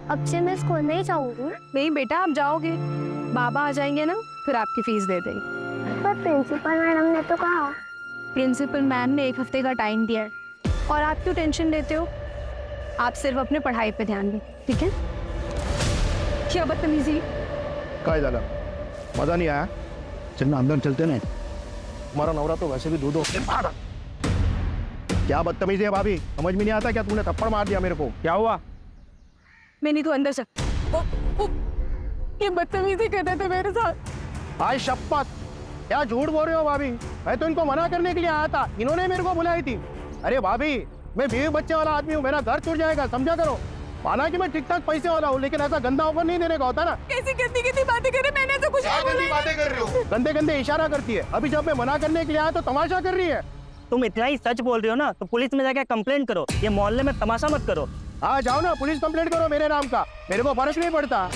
अब से मैं स्कूल नहीं जाऊंगी। नहीं बेटा, आप जाओगे, बाबा आ जाएंगे ना, फिर आपकी फीस दे देंगे। पर प्रिंसिपल मैडम ने तो कहा। प्रिंसिपल मैम ने 1 हफ्ते का टाइम दिया है, और आप क्यों टेंशन लेते हो? आप सिर्फ अपने पढ़ाई पे ध्यान दें, ठीक है? क्या बदतमीजी! काय झालं? मजा नहीं आया? चल ना अंदर चलते ना। हमारा नवरा तो वैसे भी दूध हो। क्या बदतमीजी है भाभी? समझ में नहीं आता क्या? तूने थप्पड़ मार दिया मेरे को। क्या हुआ? मैं नहीं तो अंदर से ये बदतमीजी करते थे मेरे साथ। आज शपथ, क्या झूठ बोल रहे हो भाभी? मैं तो इनको मना करने के लिए आया था, इन्होंने मेरे को बुलाई थी। अरे भाभी, मैं बीवी बच्चे वाला आदमी हूँ, मेरा घर छूट जाएगा, समझा करो। माना कि मैं ठीक ठाक पैसे वाला हूँ, लेकिन ऐसा गंदा ऑफर नहीं देने का होता ना। कैसी गंदी गंदी बातें कर रहे, मैंने तो कुछ नहीं बोला। बातें कर रहे हो? गंदे गंदे इशारा करती है। अभी जब मैं मना करने के लिए आया तो तमाशा कर रही है। तुम इतना ही सच बोल रहे हो ना, तो पुलिस में जाके कंप्लेंट करो। ये मोहल्ले में तमाशा मत करो। हाँ जाओ ना, पुलिस कंप्लेंट करो मेरे नाम का, मेरे को फर्क नहीं पड़ता।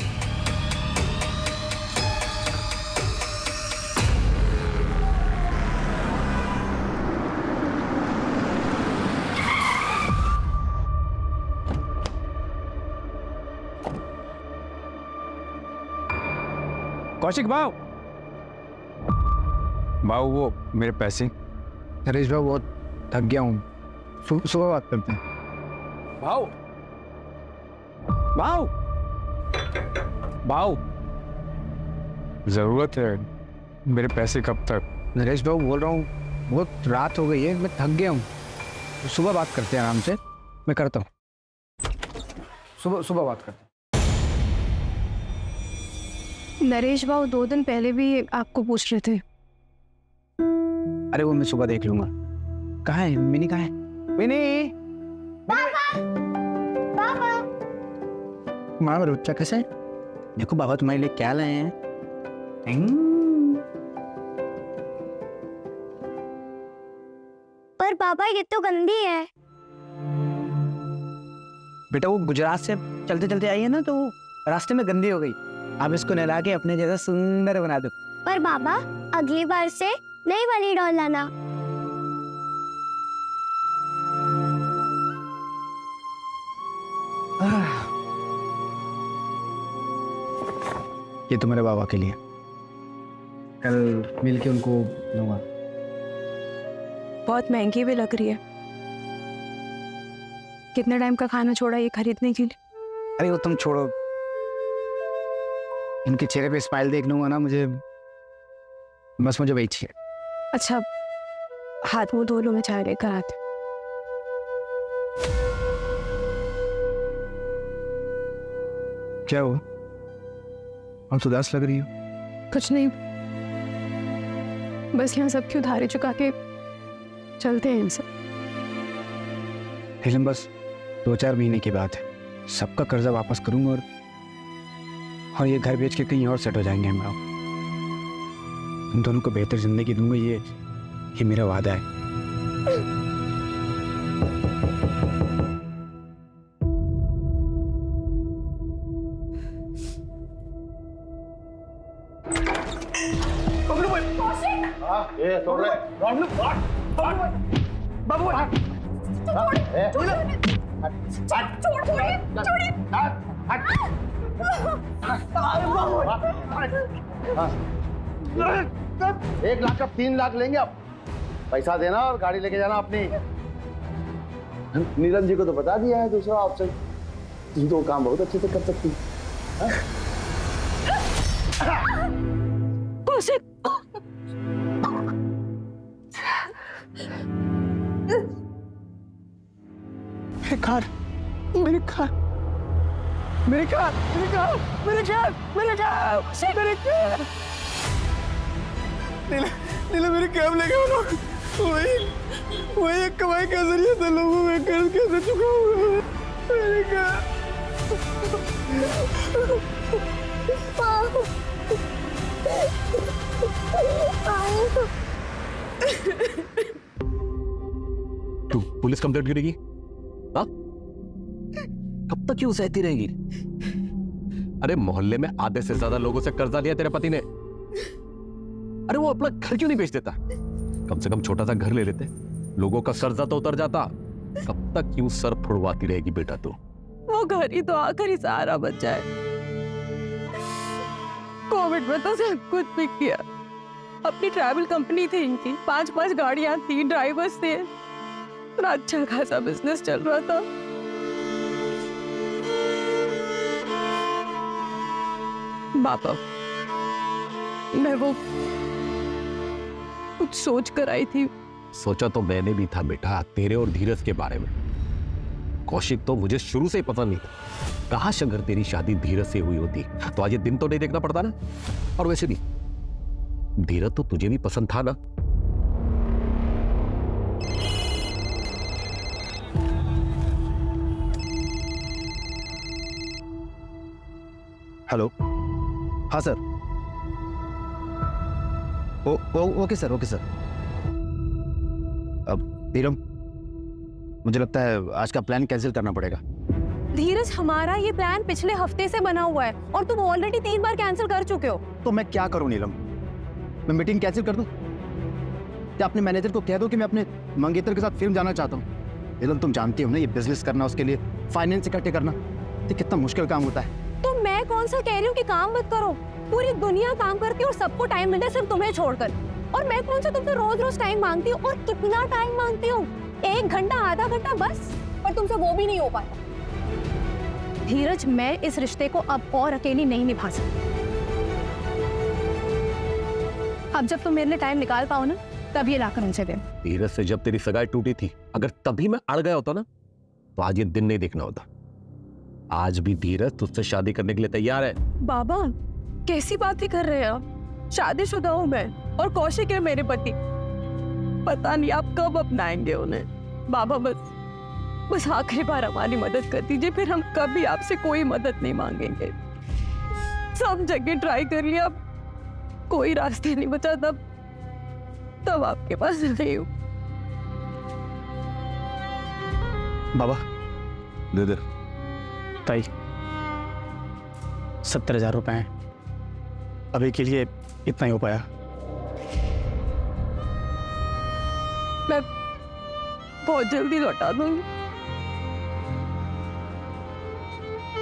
कौशिक भाव, भाव वो मेरे पैसे। नरेश भाई बहुत थक गया हूँ, सुबह बात करते हैं। भाव, भाव, भाव, जरूरत है मेरे पैसे। कब तक? नरेश भाई बोल रहा हूँ, बहुत रात हो गई है, मैं थक गया हूँ, सुबह बात करते हैं आराम से। मैं करता हूँ, सुबह बात करते हैं। नरेश बाबू 2 दिन पहले भी आपको पूछ रहे थे। अरे वो मैं सुबह देख लूंगा। कहाँ है मिनी? कहाँ है मिनी? पापा माँ रुचा कैसे है? देखो बाबा तुम्हारे लिए क्या लाए हैं। पर पापा ये तो गंदी है। बेटा वो गुजरात से चलते चलते आई है ना, तो रास्ते में गंदी हो गई। आप इसको नहला के अपने जैसा सुंदर बना दो। पर बाबा अगली बार से नई वाली डॉल लाना। ये तुम्हारे बाबा के लिए, कल मिल के उनको दूंगा। बहुत महंगी भी लग रही है। कितने टाइम का खाना छोड़ा ये खरीदने के लिए? अरे वो तुम छोड़ो, इनके चेहरे पे स्माइल देख लूंगा ना, मुझे वही चाहिए। अच्छा, हाथ मुंह धो लो, मैं चाय लेकर आती। क्या हुआ? हम उदास लग रही हो। कुछ नहीं, बस यहाँ सबकी उधारी चुका के चलते हैं इनसे। फिल्म बस 2-4 महीने की बात है, सबका कर्जा वापस करूंगा और ये घर बेच के कहीं और सेट हो जाएंगे हम लोग। तुम दोनों को बेहतर जिंदगी दूंगा, ये मेरा वादा है। ये छोड़ रहे। बाबू एक लाख का 3 लाख लेंगे आप। पैसा देना और गाड़ी लेके जाना अपनी। नीरज जी को तो बता दिया है दूसरा ऑप्शन, तुम तो काम बहुत अच्छे से कर सकती। मेरे कैब लेके वो लोग, वही एक कमाई का जरिया था। लोगों में कर्ज कैसे चुकाऊंगा? मेरे तू पुलिस कंप्लेंट करेगी? हाँ, कब तक क्यों सहती रहेगी? अरे मोहल्ले में आधे से ज्यादा लोगों से कर्जा लिया तेरे पति ने। अरे वो अपना घर क्यों नहीं बेच देता? कम से कम छोटा सा घर ले लेते, लोगों का कर्जा तो उतर जाता। कब तक क्यों सर फुड़वाती रहेगी बेटा तू? वो घर ही तो आखिरी सहारा बचा है। कोविड में तो सब कुछ बिक गया। अपनी ट्रैवल कंपनी थी इनकी, 5-5 गाड़ियां थी, ड्राइवर्स थे, इतना अच्छा खासा बिजनेस चल रहा था। बाबा, मैं वो कुछ सोच कर आई थी। सोचा तो मैंने भी था बेटा, तेरे और धीरज के बारे में। कौशिक तो मुझे शुरू से ही पता नहीं था। काश अगर तेरी शादी धीरज से हुई होती तो आज ये दिन तो नहीं देखना पड़ता ना। और वैसे भी धीरज तो तुझे भी पसंद था ना। हेलो, हाँ sir. Okay sir, okay sir. अब नीलम, मुझे लगता है आज का प्लान कैंसिल करना पड़ेगा। धीरज, हमारा ये प्लान पिछले हफ्ते से बना हुआ है और तुम ऑलरेडी 3 बार कैंसिल कर चुके हो। तो मैं क्या करूं नीलम? मैं मीटिंग कैंसिल कर दूं? या अपने मैनेजर को कह दो कि मैं अपने मंगेतर के साथ फिल्म जाना चाहता हूं? नीलम, तुम जानती हो ना, ये बिजनेस करना, उसके लिए फाइनेंस इकट्ठे करना, ये कितना मुश्किल काम होता है। तो मैं कौन सा कह रही हूँ कि काम मत करो? पूरी दुनिया काम करती है और सबको टाइम मिलता है, सिर्फ तुम्हें छोड़कर। और मैं कौन सा तुमसे रोज-रोज टाइम मांगती हूँ? और कितना टाइम मांगती हूँ? 1 घंटा, आधा घंटा बस? पर तुमसे वो भी नहीं हो पाता। धीरज, मैं इस रिश्ते को अब और अकेली नहीं निभा सकती। अब जब तुम मेरे लिए टाइम निकाल पाओ ना, तब ये लाकर उनसे दे। धीरज से जब तेरी सगाई टूटी थी, अगर तभी मैं अड़ गया होता ना, तो आज ये दिन नहीं देखना होता। आज भी धीरज तुझसे शादी करने के लिए तैयार है। बाबा, कैसी बातें कर रहे हैं आप? शादीशुदा हूँ मैं और कौशिक है मेरे पति। पता नहीं आप कब अपनाएंगे उन्हें। बाबा, बस आखिरी बार हमारी मदद कर दीजिए, फिर हम कभी आपसे कोई मदद नहीं मांगेंगे। सब जगह ट्राई कर लिया, अब कोई रास्ते नहीं बचा, तब आपके पास नहीं हूँ। बाबा, दे दे। ताई, 70,000 रुपए हैं। अभी के लिए इतना ही हो पाया। मैं बहुत जल्दी लौटा दूंगी।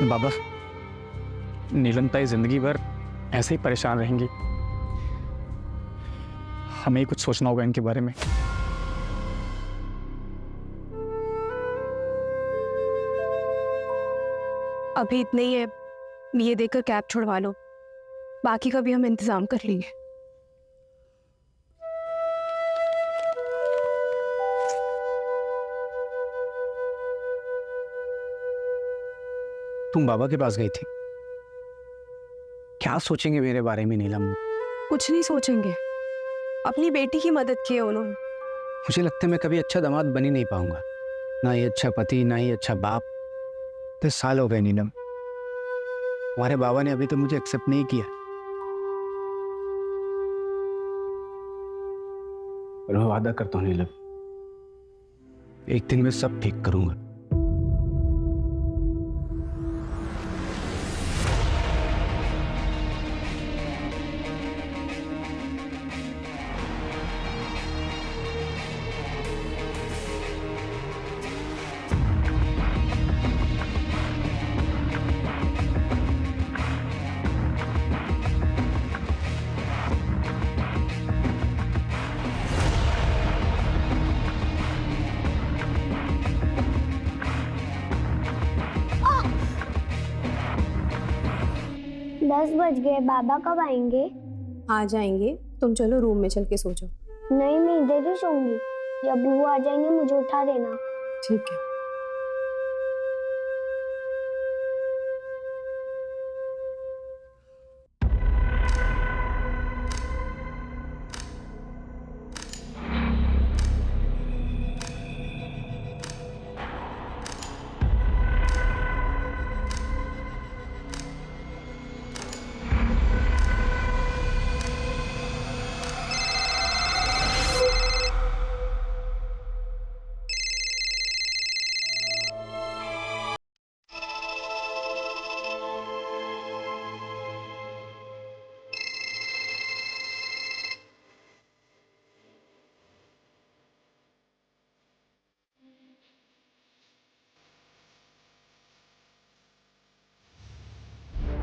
बाबा, नीलम ताई जिंदगी भर ऐसे ही परेशान रहेंगी। हमें ही कुछ सोचना होगा इनके बारे में। अभी इतने ही है, ये देकर कैब छुड़वा लो, बाकी का भी हम इंतजाम कर लेंगे। तुम बाबा के पास गई थी, क्या सोचेंगे मेरे बारे में नीलम? कुछ नहीं सोचेंगे, अपनी बेटी की मदद की है उन्होंने। मुझे लगता है मैं कभी अच्छा दामाद बन ही नहीं पाऊंगा, ना ही अच्छा पति, ना ही अच्छा बाप। 10 साल हो गए नीलम, हमारे बाबा ने अभी तो मुझे एक्सेप्ट नहीं किया। और मैं वादा करता हूँ नीलम, एक दिन मैं सब ठीक करूंगा। दस बज गए, बाबा कब आएंगे? आ जाएंगे, तुम चलो रूम में चल के सो जाओ। नहीं, मैं इधर ही सोऊंगी। जब भी वो आ जाएंगे मुझे उठा देना। ठीक है।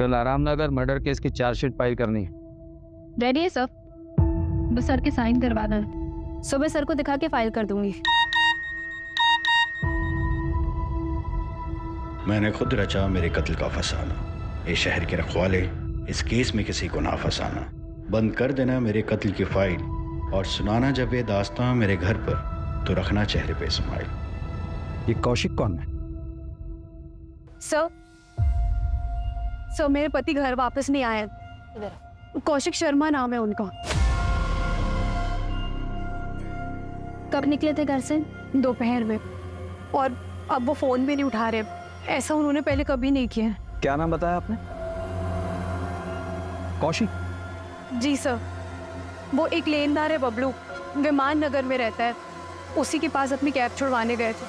कल आरामनगर मर्डर केस की चार्जशीट फाइल करनी है। रेडी है सर, बस सर के साइन करवाना है। सुबह सर को दिखा के फाइल कर दूंगी। मैंने खुद रचा मेरे कत्ल का फसाना, ये शहर के रखवाले इस केस में किसी को ना फंसाना। बंद कर देना मेरे कत्ल की फाइल और सुनाना जब ये दास्तां मेरे घर पर, तो रखना चेहरे पे स्माइल। ये कौशिक कौन है? सर मेरे पति घर वापस नहीं आए। कौशिक शर्मा नाम है उनका। कब निकले थे घर से? दोपहर में, और अब वो फोन भी नहीं उठा रहे। ऐसा उन्होंने पहले कभी नहीं किया। क्या नाम बताया आपने? कौशिक? जी सर, वो एक लेनदार है बबलू, विमान नगर में रहता है। उसी के पास अपनी कैब छुड़वाने गए थे।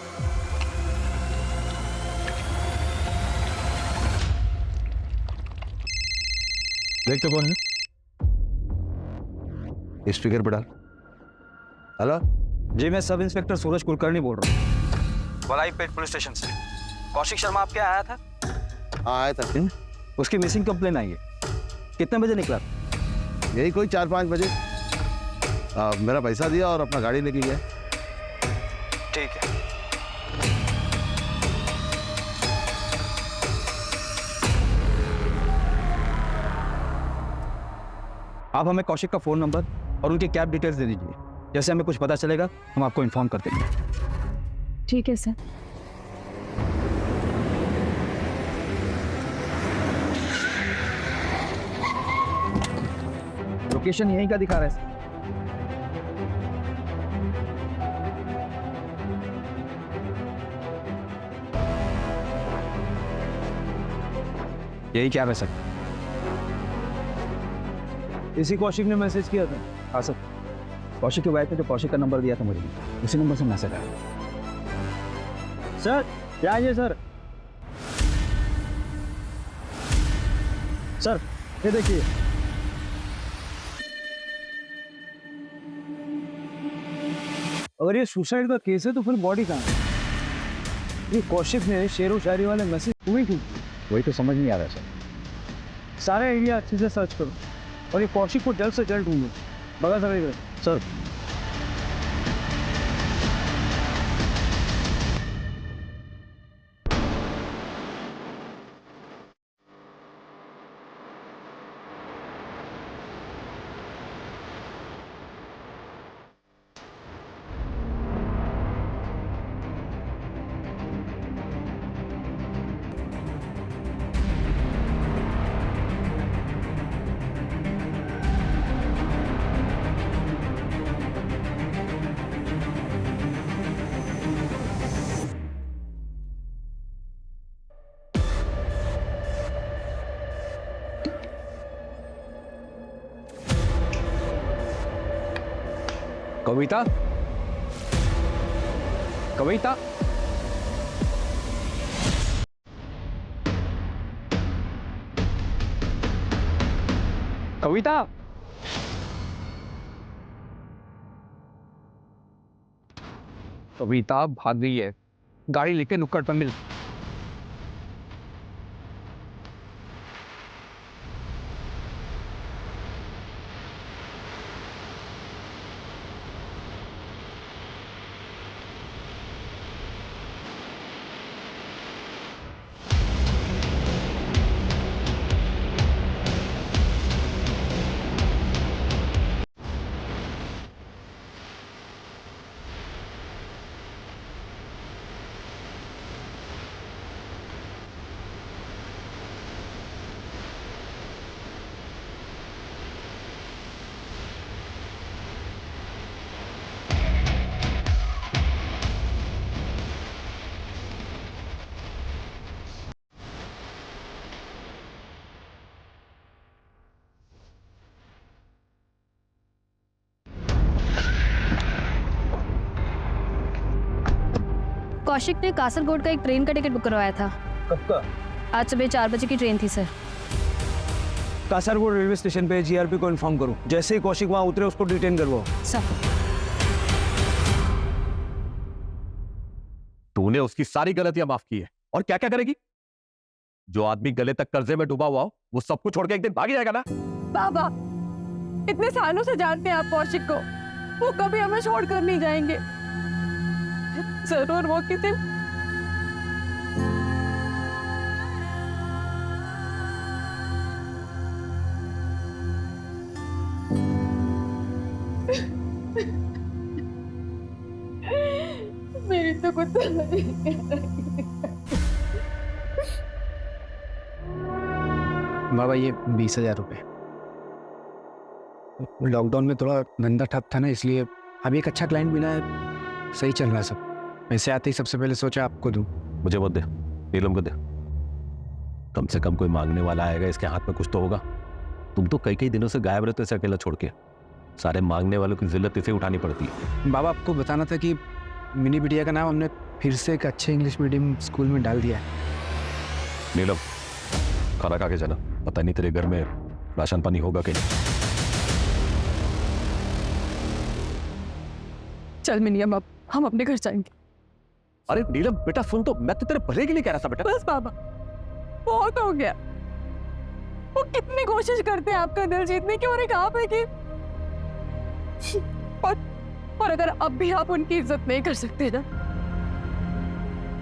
देखते कौन है? स्पीकर पे डाल। हेलो, जी मैं सब इंस्पेक्टर सूरज कुलकर्णी बोल रहा हूँ, वलाईपेट पुलिस स्टेशन से। कौशिक शर्मा आपके यहाँ आया था? आया था। उसकी मिसिंग कंप्लेन आई है। कितने बजे निकला? यही कोई 4-5 बजे। मेरा पैसा दिया और अपना गाड़ी लेके गया। ठीक है। आप हमें कौशिक का फोन नंबर और उनकी कैब डिटेल्स दे दीजिए। जैसे हमें कुछ पता चलेगा हम आपको इन्फॉर्म कर देंगे। ठीक है सर। लोकेशन यहीं का दिखा रहा है। यही क्या है सर? इसी कौशिक ने मैसेज किया था। हाँ सर, कौशिक की वाइफ ने जो कौशिक का नंबर दिया था मुझे, उसी नंबर से मैसेज आया। सर क्या है सर? सर ये देखिए, अगर ये सुसाइड का केस है तो फिर बॉडी कहाँ है? ये कौशिक ने शेरो शायरी वाले मैसेज हुई थी, वही तो समझ नहीं आ रहा सर। सारे एरिया अच्छे से सर्च करो और ये कौशिक को जल्द से जल्द ढूंढो। बगा सर। कविता, कविता, कविता, कविता भाग गई है। गाड़ी लेके नुक्कड़ पर मिल। कौशिक ने कासरगोड का एक ट्रेन का टिकट बुक करवाया था। कब का? आज सुबह 4 बजे की ट्रेन थी सर। कासरगोड रेलवे स्टेशन पे जीआरपी को इन्फॉर्म करो। जैसे ही कौशिक वहां उतरे उसको डिटेन करवाओ। सर तूने उसकी सारी गलतियां माफ की है और क्या क्या करेगी? जो आदमी गले तक कर्जे में डूबा हुआ हो वो सब कुछ छोड़ के एक दिन भाग जाएगा ना। बाबा, इतने सालों से जानते हैं आप कौशिक को, वो कभी हमें छोड़कर नहीं जाएंगे। जरूर वो किसी मेरी तो कुछ समझ नहीं आ रही। बाबा ये 20,000 रुपये। लॉकडाउन में थोड़ा धंधा ठप था ना, इसलिए अभी एक अच्छा क्लाइंट मिला है, सही चल रहा है सब। पैसे आते ही सबसे पहले सोचा आपको दूं। मुझे मत दे, नीलम को दे। कम से कम कोई मांगने वाला आएगा, इसके हाथ में कुछ तो होगा। तुम तो कई दिनों से गायब रहते से अकेला छोड़ के। सारे मांगने वालों की जिल्लत इसे उठानी पड़ती है। बाबा आपको बताना था कि मिनी बिटिया का नाम हमने फिर से एक अच्छे इंग्लिश मीडियम स्कूल में डाल दिया है। नीलम, खाना खा के जाना, पता नहीं तेरे घर में राशन पानी होगा कि नहीं। चल मिनियम, अब हम अपने घर जाएंगे। अरे नीलम बेटा सुन, तो मैं तो तेरे भले के लिए कह रहा था बेटा। बस बाबा, बहुत हो गया। वो कितनी कोशिश करते हैं आपका दिल जीतने की, और एक आप है कि और अगर अब भी आप उनकी इज्जत नहीं कर सकते ना,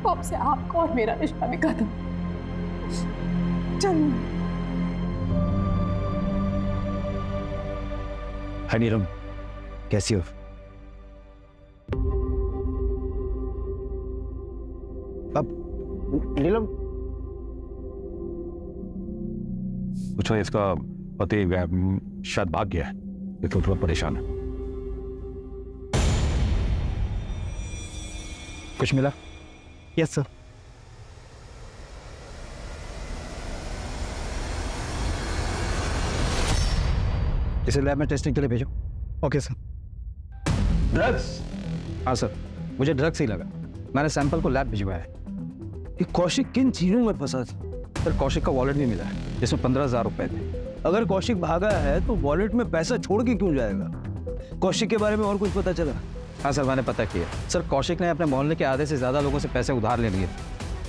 तो अब से आपका और मेरा रिश्ता भी खत्म। चल हाय नीलम, कैसी हो? अब नीलम पूछो, इसका पति शायद भाग गया है, इसलिए थोड़ा परेशान है। कुछ मिला? Yes sir. इसे लैब में टेस्टिंग के लिए भेजो। Okay sir. ड्रग्स? हाँ सर, मुझे ड्रग्स ही लगा। मैंने सैंपल को लैब भिजवाया है। कि कौशिक किन चीजों में फंसा था? सर कौशिक का वॉलेट भी मिला है, जिसमें 15,000 रुपए थे। अगर कौशिक भागा है तो वॉलेट में पैसा छोड़ के क्यों जाएगा? कौशिक के बारे में और कुछ पता चला? हाँ सर, मैंने पता किया। सर कौशिक ने अपने मोहल्ले के आधे से ज़्यादा लोगों से पैसे उधार ले लिए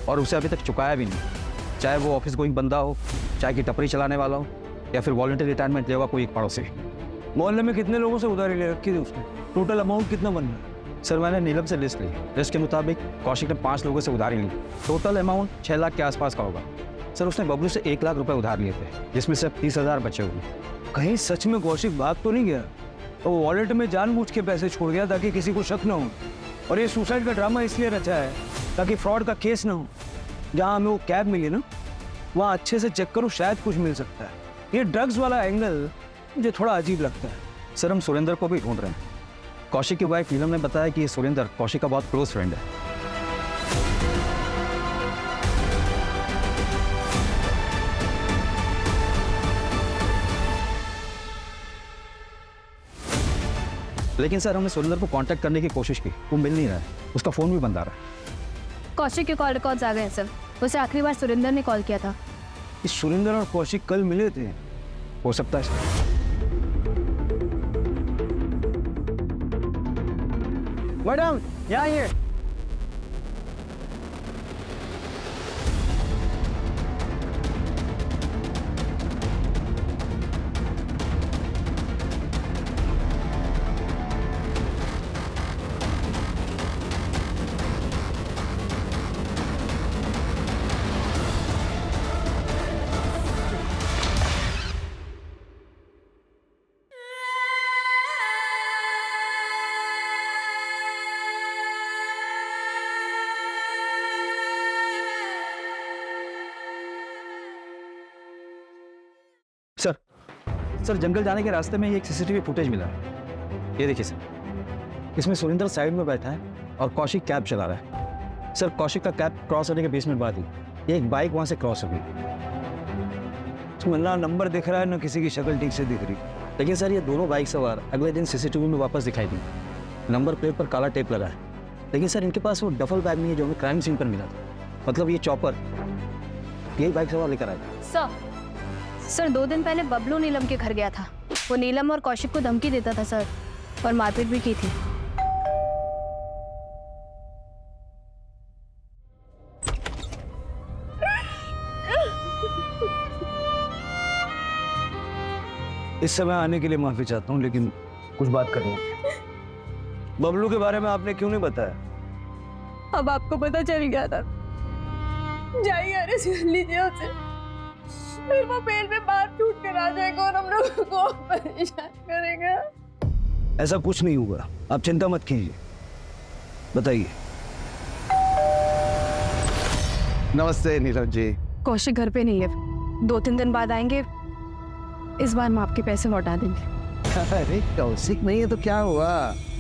और उसे अभी तक चुकाया भी नहीं। चाहे वो ऑफिस गोइंग बंदा हो, चाहे कि टपरी चलाने वाला हो, या फिर वॉलंटरी रिटायरमेंट लिया हुआ कोई एक पड़ोसी। मोहल्ले में कितने लोगों से उधारी ले रखी थी उसने? टोटल अमाउंट कितना बन रहा है? सर मैंने नीलम से लिस्ट ली। लिस्ट के मुताबिक कौशिक ने 5 लोगों से उधारी ली। टोटल अमाउंट 6 लाख के आसपास का होगा। सर उसने बबलू से 1 लाख रुपए उधार लिए थे, जिसमें से अब 30,000 बचे हुए। कहीं सच में कौशिक भाग तो नहीं गया? तो वो वॉलेट में जानबूझ के पैसे छोड़ गया ताकि किसी को शक न हो, और ये सुसाइड का ड्रामा इसलिए रचा है ताकि फ्रॉड का केस ना हो। जहाँ हमें वो कैब मिली ना, वहाँ अच्छे से चेक करो, शायद कुछ मिल सकता है। ये ड्रग्स वाला एंगल मुझे थोड़ा अजीब लगता है। सर हम सुरेंद्र को भी ढूंढ रहे हैं। कौशिक की वाइफ नीलम ने बताया कि ये सुरेंद्र कौशिक का बहुत क्लोज फ्रेंड है। लेकिन सर हमने सुरेंद्र को कांटेक्ट करने की कोशिश की, वो मिल नहीं रहा है। उसका फोन भी बंद आ रहा है। कौशिक के कॉल रिकॉर्ड्स आ गए हैं सर। उसे आखिरी बार सुरेंद्र ने कॉल किया था। इस सुरेंद्र और कौशिक कल मिले थे। हो सकता है सर। मैडम यहाँ आइए। सर जंगल जाने के रास्ते में एक सीसीटीवी फुटेज मिला है। ये देखिए सर, इसमें सुरेंद्र साइड में बैठा है और कौशिक कैब चला रहा है। सर कौशिक का कैब क्रॉस होने के 20 मिनट बाद ही एक बाइक वहां से क्रॉस हो गई। तो ना नंबर दिख रहा है, ना किसी की शक्ल ठीक से दिख रही। लेकिन सर ये दोनों बाइक सवार अगले दिन सीसीटीवी में वापस दिखाई दी। नंबर प्लेट पर काला टेप लगा है। लेकिन सर इनके पास वो डफल बैग नहीं है जो हमें क्राइम सीन पर मिला था। मतलब ये चॉपर यही बाइक सवार लेकर आया। सर 2 दिन पहले बबलू नीलम के घर गया था। वो नीलम और कौशिक को धमकी देता था सर, और मारपीट भी की थी। इस समय आने के लिए माफी चाहता हूँ, लेकिन कुछ बात करनी है। बबलू के बारे में आपने क्यों नहीं बताया? अब आपको पता चल गया था। जाइए अरेस्ट कर लीजिए उसे, फिर वो बेल में बाहर छूट कर आ जाएगा और हम लोगों को परेशान करेगा। ऐसा कुछ नहीं होगा, आप चिंता मत कीजिए। बताइए। नमस्ते नीरज जी। कौशिक घर पे नहीं है, 2-3 दिन बाद आएंगे। इस बार हम आपके पैसे लौटा देंगे। अरे कौशिक नहीं है तो क्या हुआ,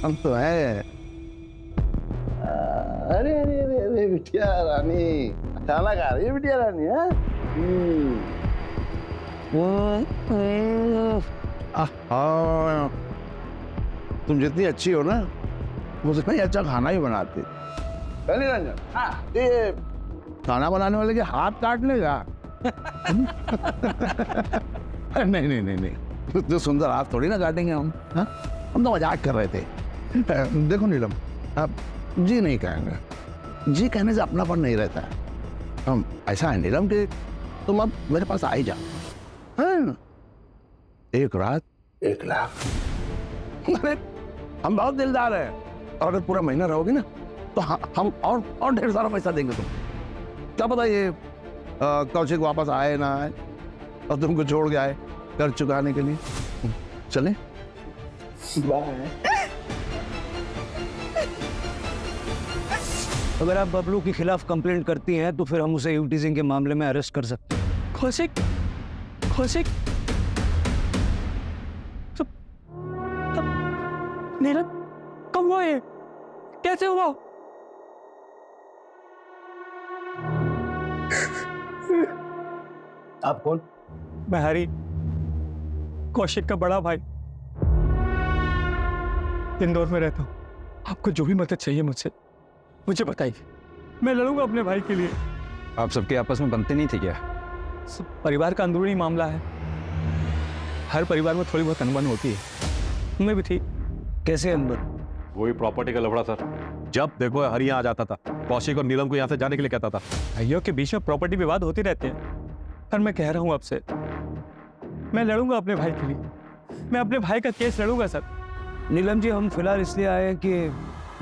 हम तो है। अरे अरे अरे अरे बिटिया रानी, खाना खा रही है बिटिया रानी? तुम जितनी अच्छी हो ना, मुझसे अच्छा खाना ही बनाती। रंजन, ये खाना बनाने वाले के हाथ काट लेगा? नहीं नहीं नहीं नहीं, तो सुंदर हाथ थोड़ी ना काटेंगे हम। हाँ, हम तो मजाक कर रहे थे। देखो नीलम, आप जी नहीं कहेंगे, जी कहने से अपनापन नहीं रहता है। हम ऐसा है नीलम कि तुम अब मेरे पास आ ही जाओ, है ना? 1 रात 1 लाख। अरे हम बहुत दिलदार हैं, और अगर पूरा महीना रहोगे ना तो हम और ढेर सारा पैसा देंगे तुम। क्या पता ये कौशिक वापस आए ना आए और तुमको छोड़ के आए कर चुकाने के लिए। चले बाय। अगर आप बबलू के खिलाफ कंप्लेंट करती हैं तो फिर हम उसे यूटीजिंग के मामले में अरेस्ट कर सकते हैं। कौशिक, कौशिक, नीरज, कब हुआ ये? कैसे हुआ? आप कौन? मैं हरी, कौशिक का बड़ा भाई, इंदौर में रहता हूँ। आपको जो भी मदद चाहिए मुझसे मुझे बताइए, मैं लड़ूंगा अपने भाई के लिए। आप सबके आपस में बनते नहीं थे क्या? सब परिवार का अंदरूनी मामला है, हर परिवार में थोड़ी बहुत अनबन होती है, उनमें भी थी। कैसे अंदर? वही प्रॉपर्टी का लफड़ा सर। जब देखो हरी यहाँ आ जाता था, कौशिक और नीलम को यहाँ से जाने के लिए कहता था। भाइयों के बीच में प्रॉपर्टी विवाद होते रहते हैं, पर मैं कह रहा हूँ आपसे, मैं लड़ूंगा अपने भाई के लिए, मैं अपने भाई का केस लड़ूंगा सर। नीलम जी, हम फिलहाल इसलिए आए हैं कि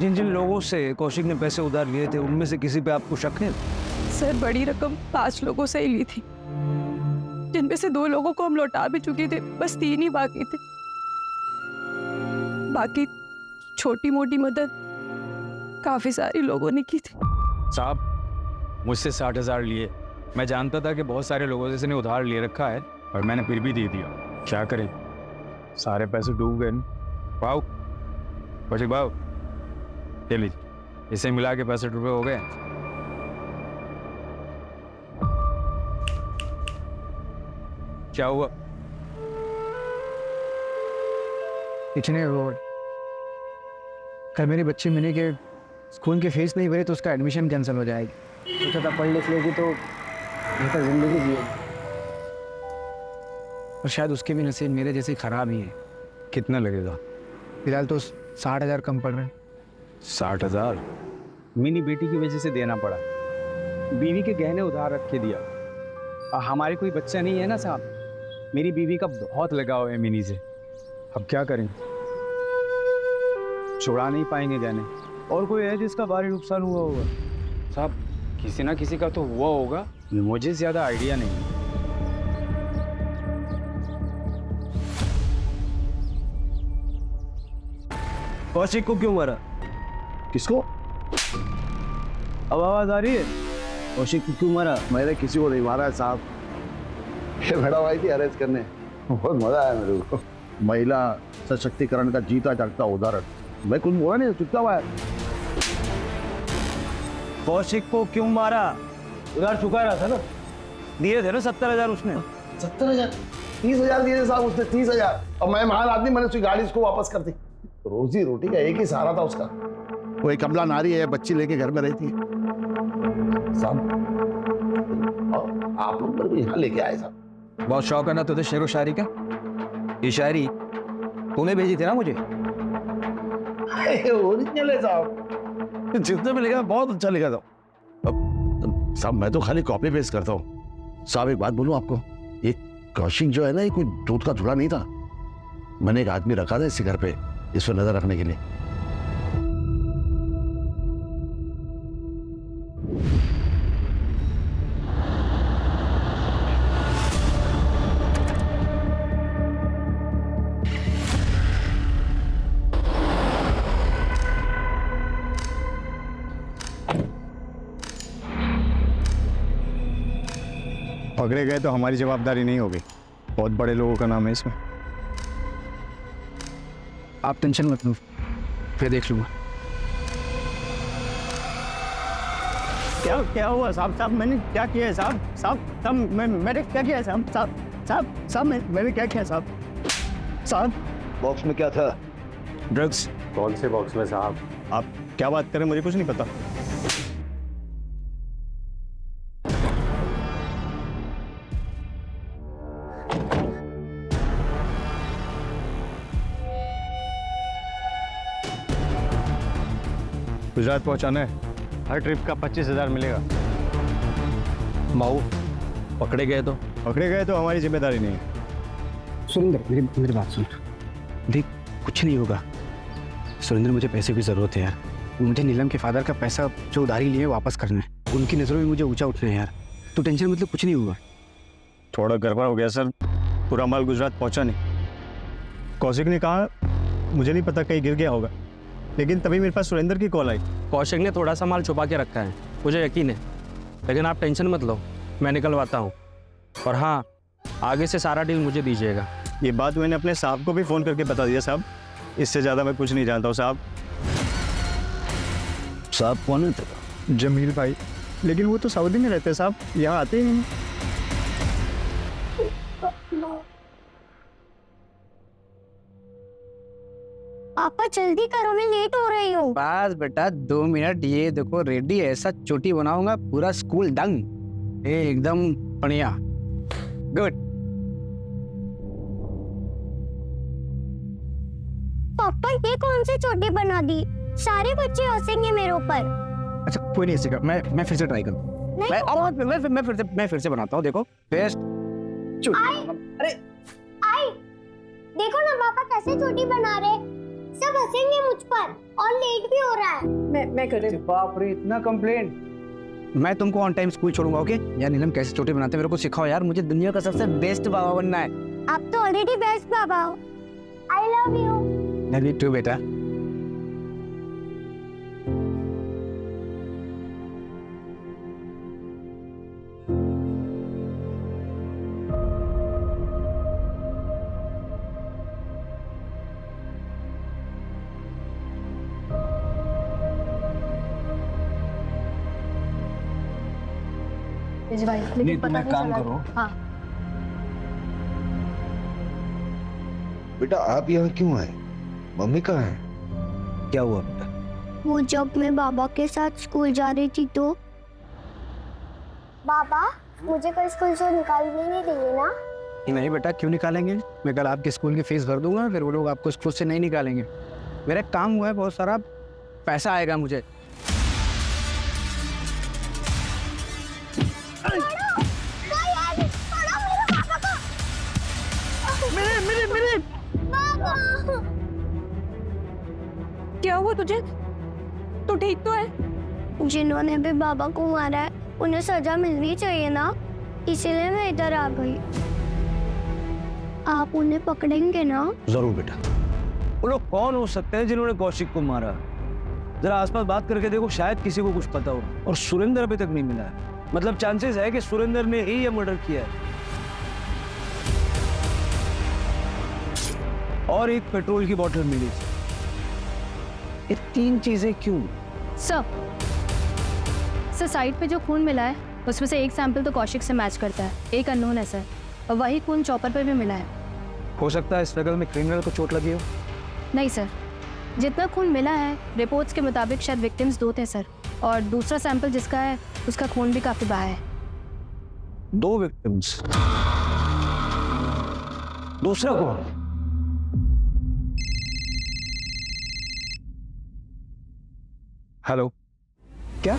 जिन जिन लोगों से कौशिक ने पैसे उधार लिए थे उनमें से किसी पे आपको शक है? सर, बड़ी रकम 5 लोगों से ही ली थी, जिनमें से 2 लोगों को हम लौटा भी चुके थे, बस 3 ही बाकी थे। बाकी छोटी मोटी मदद काफी सारी लोगों ने की थी। साहब, मुझसे 60,000 लिए, मैं जानता था कि बहुत सारे लोगों से इसने उधार ले रखा है और मैंने फिर भी दे दिया। क्या करें, सारे पैसे डूब गए। भाव, कौशिक भाव, ले लीजिए, इसे मिला के 65 रुपये हो गए। क्या हुआ? इतने रोड कल मेरे बच्चे मैंने के स्कूल के फीस नहीं भरे तो उसका एडमिशन कैंसिल हो जाएगी। सोचा था पढ़ लिख लेगी तो बेहतर जिंदगी जिएगी, और शायद उसके भी नसीब मेरे जैसे खराब ही है। कितना लगेगा? फिलहाल तो 60,000 कम पड़ रहे हैं। 60,000 मिनी बेटी की वजह से देना पड़ा, बीवी के गहने उधार रख के दिया। और हमारे कोई बच्चा नहीं है ना साहब, मेरी बीवी का बहुत लगाव है मिनी से। अब क्या करें, छुड़ा नहीं पाएंगे गहने। और कोई है जिसका भारी नुकसान हुआ होगा? साहब, किसी ना किसी का तो हुआ होगा, मुझे ज्यादा आइडिया नहीं है। कौशिक को क्यों मारा? किसको? अब आवाज आ रही है? कौशिक को क्यों मारा? मैंने किसी को नहीं मारा है साहब, ये बड़ा भाई थी अरेस्ट करने, बहुत मजा आया मेरे को। महिला सशक्तिकरण का जीता जागता उदाहरण। मैं कुछ बोला नहीं, चुपचाप आया। कौशिक को क्यों मारा? उधार चुका रहा था ना, दिए थे ना 70,000 उसने। 70,000? 30,000 दिए साहब उसने, 30,000। और मैं महान आदमी, मैंने उसकी गाड़ी उसको वापस कर दी। रोजी रोटी का एक ही सहारा था उसका, वो एक कमला नारी है, बच्ची लेके घर में रहती है साहब। आप लोग मेरे को यहाँ लेके आए साहब। बहुत शौक है ना तुझे शेरो शायरी का? ये शायरी तूने भेजी थी ना मुझे? ओरिजिनल है साहब, जितने में लिखा बहुत अच्छा लिखा था। अब साहब मैं तो खाली कॉपी पेस्ट करता हूँ। साहब एक बात बोलूँ आपको, ये कौशिक जो है ना, ये कोई दूध का धुला नहीं था, मैंने एक आदमी रखा था इसी घर पे इस पर नजर रखने के लिए। पकड़े गए तो हमारी जवाबदारी नहीं होगी, बहुत बड़े लोगों का नाम है इसमें। आप टेंशन मत लो, फिर देख लूँगा। क्या हुआ साहब? साहब मैंने क्या किया है साहब? साहब मैंने क्या किया है साहब? साहब मैंने क्या किया साहब? साहब बॉक्स में क्या था? ड्रग्स। कौन से बॉक्स में साहब? आप क्या बात करें, मुझे कुछ नहीं पता। गुजरात पहुंचाना है, हर ट्रिप का 25,000 मिलेगा। माऊ पकड़े गए तो हमारी जिम्मेदारी नहीं है। सुरेंद्र मेरी बात सुन, देख कुछ नहीं होगा। सुरेंद्र मुझे पैसे की ज़रूरत है यार, मुझे नीलम के फादर का पैसा जो उधारी लिए वापस करना है। उनकी नज़रों में मुझे ऊंचा उठना है यार, तो टेंशन मतलब कुछ नहीं होगा। थोड़ा गड़बड़ हो गया सर, पूरा माल गुजरात पहुंचा नहीं। कौशिक ने कहा मुझे नहीं पता, कहीं गिर गया होगा, लेकिन तभी मेरे पास सुरेंद्र की कॉल आई। कौशिक ने थोड़ा सा माल छुपा के रखा है, मुझे यकीन है, लेकिन आप टेंशन मत लो, मैं निकलवाता हूँ। और हाँ, आगे से सारा डील मुझे दीजिएगा। ये बात मैंने अपने साहब को भी फ़ोन करके बता दिया साहब, इससे ज़्यादा मैं कुछ नहीं जानता हूँ साहब। साहब कौन है तेरा? जमील भाई, लेकिन वो तो सऊदी में रहते हैं साहब, यहाँ आते ही नहीं। पापा जल्दी करो, मैं लेट हो रही हूँ। बस बेटा 2 मिनट, ये देखो रेडी, ऐसा चोटी बनाऊंगा पूरा स्कूल दंग, एकदम बढ़िया, गुड। पापा ये कौन सी चोटी बना दी? सारे बच्चे हंसेंगे मेरे ऊपर। अच्छा कोई नहीं हंसेगा, मैं फिर से ट्राई करूँ। मैं फिर से बनाता हूँ, देखो बेस्ट। अरे आई, देखो ना पापा कैसे चोटी बना रहे, सब हंसेंगे मुझ पर और लेट भी हो रहा है। मैं कर रही हूँ। बाप रे, इतना कंप्लेंट। मैं तुमको ऑन टाइम स्कूल छोड़ूंगा, ओके? यार नीलम कैसे चोटी बनाते हैं मेरे को सिखाओ यार, मुझे दुनिया का सबसे बेस्ट बाबा बनना है। आप तो ऑलरेडी बेस्ट बाबा हो। I love you. Love you too बेटा। लेकिन पता नहीं काम करो। हाँ बेटा आप यहाँ क्यों आए? मम्मी कहाँ है? क्या हुआ बेटा? वो जब मैं बाबा के साथ स्कूल जा रही थी तो बाबा मुझे कल स्कूल से निकालने नहीं देंगे ना? नहीं बेटा, क्यों निकालेंगे? मैं कल आपके स्कूल की फीस भर दूंगा, फिर वो लोग आपको स्कूल से नहीं निकालेंगे। मेरा काम हुआ है, बहुत सारा पैसा आएगा मुझे। क्या हुआ तुझे? तू ठीक तो है? जिन्होंने भी बाबा को मारा है उन्हें सजा मिलनी चाहिए ना, इसीलिए मैं इधर आ गई। आप उन्हें पकड़ेंगे ना? जरूर बेटा। वो लोग कौन हो सकते हैं जिन्होंने कौशिक को मारा? जरा आसपास बात करके देखो, शायद किसी को कुछ पता हो। और सुरेंद्र अभी तक नहीं मिला है, मतलब चांसेस है कि सुरेंद्र ने ही ये मर्डर किया है। और एक पेट्रोल की बोतल मिली थी। ये 3 चीजें क्यों? सर साइट पे जो खून मिला है उसमें से एक सैंपल तो कौशिक से मैच करता है, एक अननोन है सर, और वही खून चॉपर पे भी मिला है। हो सकता है स्ट्रगल में क्रिमिनल को चोट लगी हो। नहीं सर, जितना खून मिला है रिपोर्ट्स के मुताबिक शायद विक्टिम्स 2 थे सर, और दूसरा सैंपल जिसका है उसका खून भी काफी बहा है। 2 विक्टिम्स, दूसरा कौन? हेलो, क्या?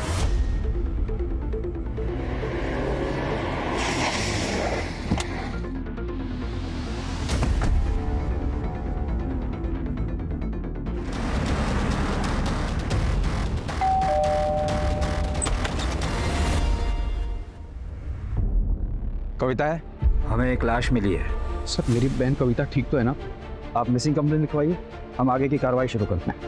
कविता है? हमें एक लाश मिली है। सर मेरी बहन कविता ठीक तो है ना? आप मिसिंग कंप्लेंट लिखवाइए, हम आगे की कार्रवाई शुरू करते हैं।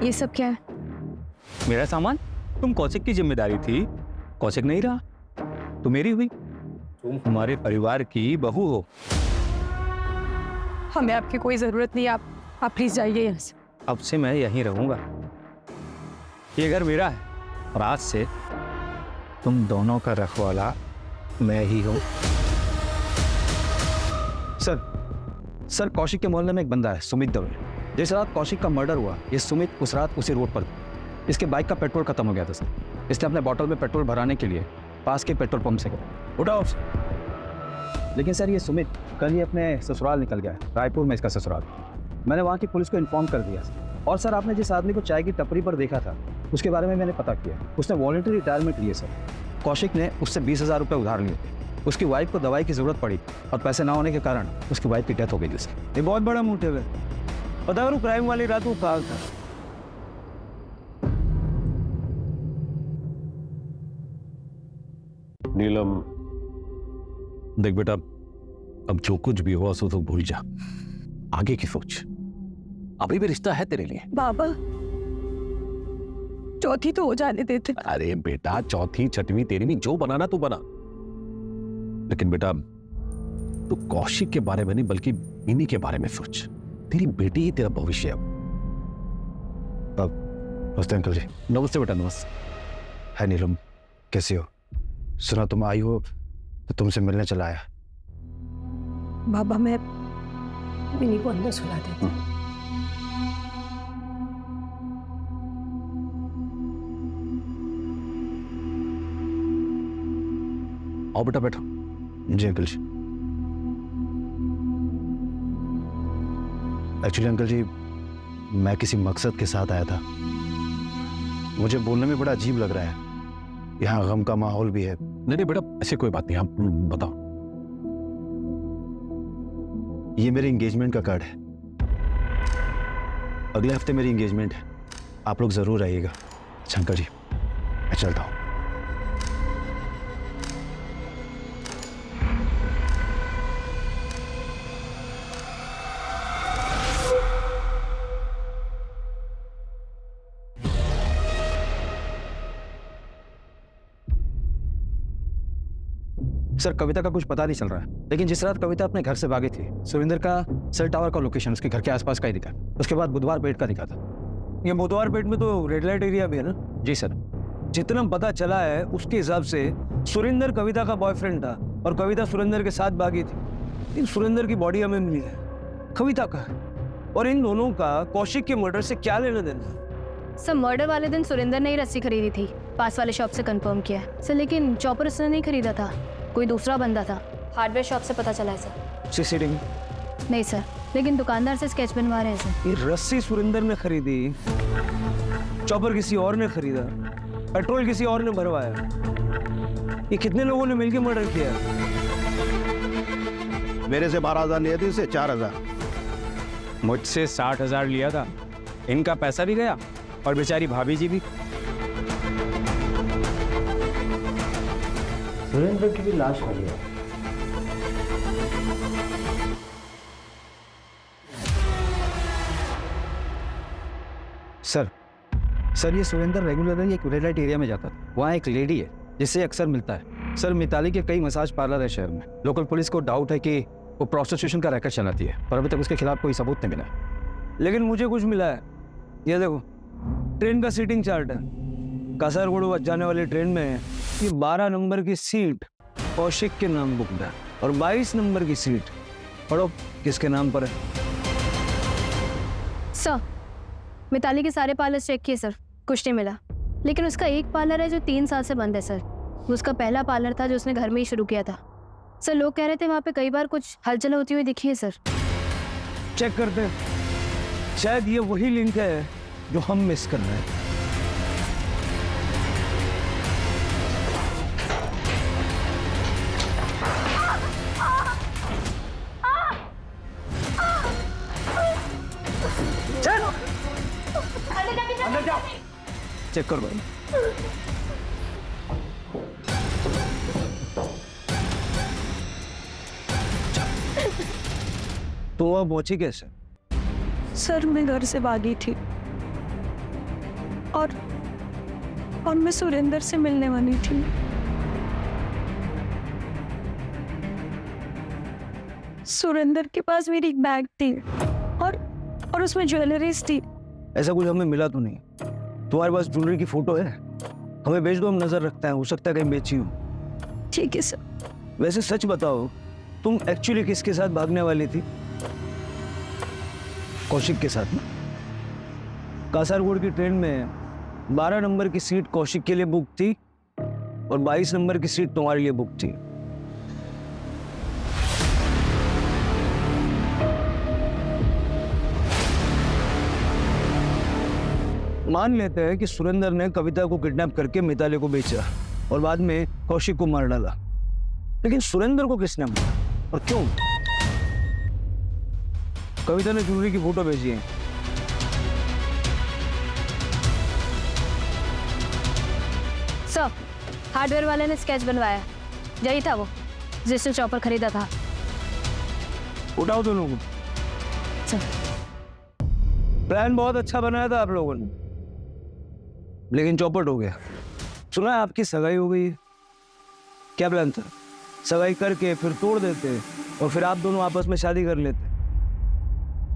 ये सब क्या है? मेरा सामान? तुम कौशिक की जिम्मेदारी थी, कौशिक नहीं रहा तो मेरी हुई। तुम हमारे परिवार की बहू हो। हमें आपकी कोई जरूरत नहीं, आप प्लीज जाइए यहाँ से। अब से मैं यहीं रहूंगा, ये घर मेरा है और आज से तुम दोनों का रखवाला मैं ही हूं। सर कौशिक के मोहल्ले में एक बंदा है सुमित दवे। जिस रात कौशिक का मर्डर हुआ ये सुमित उस रात उसी रोड पर था। इसके बाइक का पेट्रोल खत्म हो गया था सर। इसने अपने बॉटल में पेट्रोल भराने के लिए पास के पेट्रोल पंप से गया। उठाओ। लेकिन सर ये सुमित कल ही अपने ससुराल निकल गया है। रायपुर में इसका ससुराल। मैंने वहाँ की पुलिस को इन्फॉर्म कर दिया सर। और सर आपने जिस आदमी को चाय की टपरी पर देखा था उसके बारे में मैंने पता किया। उसने वॉलंटरी रिटायरमेंट लिए सर। कौशिक ने उससे 20,000 रुपये उधार लिए थे। उसकी वाइफ को दवाई की जरूरत पड़ी और पैसे ना होने के कारण उसकी वाइफ की डेथ हो गई उसकी। ये बहुत बड़ा मोटिव है। पता करो क्राइम वाली रात वो कहाँ था? नीलम, देख बेटा, अब जो कुछ भी हुआ सो तो भूल जा, आगे की सोच। अभी भी रिश्ता है तेरे लिए। बाबा चौथी तो हो जाने देते। अरे बेटा, चौथी छठवीं तेरी नहीं, जो बनाना तू बना। लेकिन बेटा तू कौशिक के बारे में नहीं बल्कि इन्हीं के बारे में सोच। तेरी बेटी ही तेरा भविष्य है। नमस्ते अंकल जी। नमस्ते बेटा। नमस्ते। है नीलम, कैसी हो? सुना तुम आई हो तो तुमसे मिलने चला आया। बाबा मैं मिनी को अंदर सुला देती हूँ। आओ बेटा, बैठो। जी अंकल जी। एक्चुअली अंकल जी मैं किसी मकसद के साथ आया था। मुझे बोलने में बड़ा अजीब लग रहा है। यहाँ गम का माहौल भी है। नहीं बेटा, ऐसे कोई बात नहीं, आप बताओ। ये मेरे एंगेजमेंट का कार्ड है। अगले हफ्ते मेरी एंगेजमेंट है, आप लोग जरूर आइएगा। अच्छा अंकल जी मैं चलता हूँ। सर कविता का कुछ पता नहीं चल रहा है, लेकिन जिस रात कविता अपने घर से भागी थी सुरेंद्र का सेल टावर का लोकेशन उसके घर के आसपास का ही दिखा। उसके बाद बुधवार पेट का दिखा था। ये बुधवार पेट में तो रेड लाइट एरिया भी है ना? जी सर। जितना पता चला है उसके हिसाब से सुरेंद्र कविता का बॉयफ्रेंड था और कविता सुरेंद्र के साथ भागी थी। लेकिन सुरेंद्र की बॉडी हमें मिली है, कविता का है। और इन दोनों का कौशिक के मर्डर से क्या लेना देना? सर मर्डर वाले दिन सुरेंद्र ने ही रस्सी खरीदी थी, पास वाले शॉप से कंफर्म किया सर। लेकिन चॉपर उसने नहीं खरीदा था, कोई दूसरा बंदा था। हार्डवेयर शॉप से पता चला है सर। सीसीटीवी नहीं सर, लेकिन दुकानदार से स्केच बनवा रहे हैं सर। ये रस्सी सुरेंद्र ने खरीदी, चॉपर किसी और ने खरीदा, पेट्रोल किसी और ने भरवाया। ये कितने लोगों ने मिलकर मर्डर किया? मेरे से 12,000 लिए थे, इससे 4,000। मुझसे 60,000 लिया था। इनका पैसा भी गया और बेचारी भाभी जी भी। सुरेंद्र की भी लाश मिली है। सर ये सुरेंद्र रेगुलरली एक रेड लाइट एरिया में जाता था। वहाँ एक लेडी है जिससे अक्सर मिलता है। सर मिताली के कई मसाज पार्लर है शहर में। लोकल पुलिस को डाउट है कि वो प्रोस्टिट्यूशन का रैकेट चलाती है, पर अभी तक उसके खिलाफ कोई सबूत नहीं मिला। लेकिन मुझे कुछ मिला है। ये देखो, ट्रेन का सीटिंग चार्ट है। कासरगोड जाने वाली ट्रेन में ये 12 नंबर की सीट कौशिक के नाम बुकड है और 22 नंबर की सीट पढ़ो किसके नाम पर है। सर मिताली के सारे पार्लर चेक किए सर, कुछ नहीं मिला। लेकिन उसका एक पार्लर है जो 3 साल से बंद है सर। वो उसका पहला पार्लर था जो उसने घर में ही शुरू किया था सर। लोग कह रहे थे वहाँ पे कई बार कुछ हलचल होती हुई दिखी है सर। चेक करते हैं, शायद ये वही लिंक है जो हम मिस कर रहे हैं। चेक करो। तो वह पहुंची कैसे? सर मैं घर से भागी थी और मैं सुरेंद्र से मिलने वाली थी। सुरेंद्र के पास मेरी एक बैग थी और उसमें ज्वेलरीज थी। ऐसा कुछ हमें मिला तो नहीं। तुम्हारे पास ज्वेलरी की फोटो है? हमें भेज दो, हम नजर रखते हैं, हो सकता है कहीं बेची हो। ठीक है सर। वैसे सच बताओ, तुम एक्चुअली किसके साथ भागने वाली थी? कौशिक के साथ ना? कासारगोड की ट्रेन में 12 नंबर की सीट कौशिक के लिए बुक थी और 22 नंबर की सीट तुम्हारे लिए बुक थी। मान लेते हैं कि सुरेंद्र ने कविता को किडनैप करके मिताली को बेचा और बाद में कौशिक को मार डाला, लेकिन सुरेंद्र को किसने मारा और क्यों? कविता ने ज्वेलरी की फोटो भेजी है। सर, हार्डवेयर वाले ने स्केच बनवाया, यही था वो जिसने चॉपर खरीदा था। उठाओ दोनों को। प्लान बहुत अच्छा बनाया था आप लोगों ने, लेकिन चौपट हो गया। सुना है आपकी सगाई हो गई है? क्या प्लान था? सगाई करके फिर तोड़ देते और फिर आप दोनों आपस में शादी कर लेते।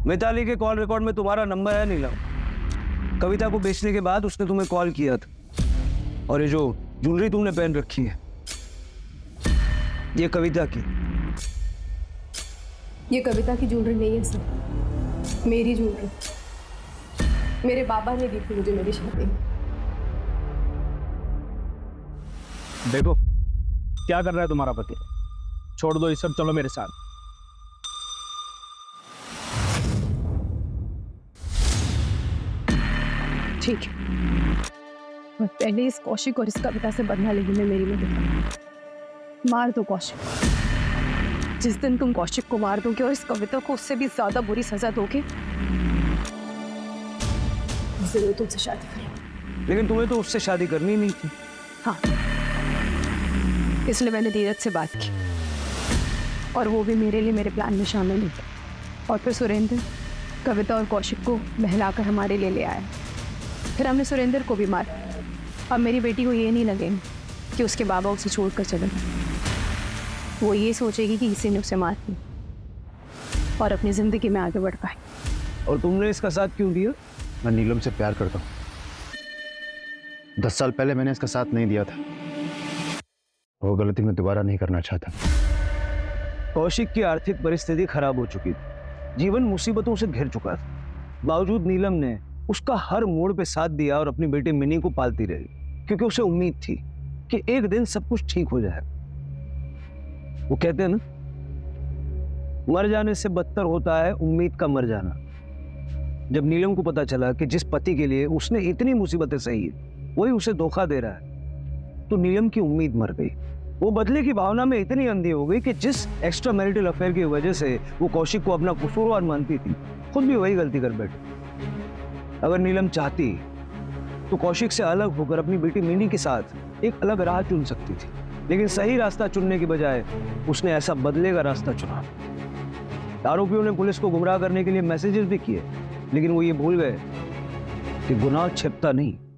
मिताली के कॉल रिकॉर्ड में तुम्हारा नंबर है नीलम। कविता को बेचने के बाद उसने तुम्हें कॉल किया था। और ये जो ज्वेलरी तुमने पहन रखी है, ये कविता की। ये कविता की ज्वेलरी नहीं है सर, मेरी ज्वेलरी। मेरे बाबा ने दी थी मुझे मेरी शादी। देखो क्या कर रहा है तुम्हारा पति। छोड़ दो ये सब, चलो मेरे साथ। ठीक है, मैं पहले इस कौशिक और इस कविता से बदला लेने में मेरी मदद। मार दो कौशिक। जिस दिन तुम कौशिक को मार दोगे और इस कविता को उससे भी ज्यादा बुरी सजा दोगे, जरूर तुमसे शादी करेंगे। लेकिन तुम्हें तो उससे शादी करनी नहीं थी। हाँ, इसलिए मैंने धीरज से बात की और वो भी मेरे लिए मेरे प्लान में शामिल नहीं था। और फिर सुरेंद्र कविता और कौशिक को बहलाकर हमारे लिए ले आया। फिर हमने सुरेंद्र को भी मारा। अब मेरी बेटी को ये नहीं लगेगा कि उसके बाबा उसे छोड़कर चले गए। वो ये सोचेगी कि इसी ने उसे मार दी और अपनी जिंदगी में आगे बढ़ पाए। और तुमने इसका साथ क्यों दिया? मैं नीलम से प्यार करता हूँ। 10 साल पहले मैंने इसका साथ नहीं दिया था। वो गलती मैं दोबारा नहीं करना चाहता। कौशिक की आर्थिक परिस्थिति खराब हो चुकी थी, जीवन मुसीबतों से घिर चुका था। बावजूद नीलम ने उसका हर मोड़ पे साथ दिया और अपनी बेटी मिनी को पालती रही, क्योंकि उसे उम्मीद थी कि एक दिन सब कुछ ठीक हो जाएगा। वो कहते हैं ना, मर जाने से बदतर होता है उम्मीद का मर जाना। जब नीलम को पता चला कि जिस पति के लिए उसने इतनी मुसीबतें सही है वही उसे धोखा दे रहा है, तो नीलम की उम्मीद मर गई। वो बदले की भावना में इतनी अंधी हो गई कि जिस एक्स्ट्रा मैरिटल अफेयर की वजह से वो कौशिक को अपना कसूरवार मानती थी, खुद भी वही गलती कर बैठी। अगर नीलम चाहती तो कौशिक से अलग होकर अपनी बेटी मिनी के साथ एक अलग राह चुन सकती थी, लेकिन सही रास्ता चुनने की बजाय उसने ऐसा बदले का रास्ता चुना। आरोपियों ने पुलिस को गुमराह करने के लिए मैसेजेस भी किए, लेकिन वो ये भूल गए कि गुनाह छिपता नहीं,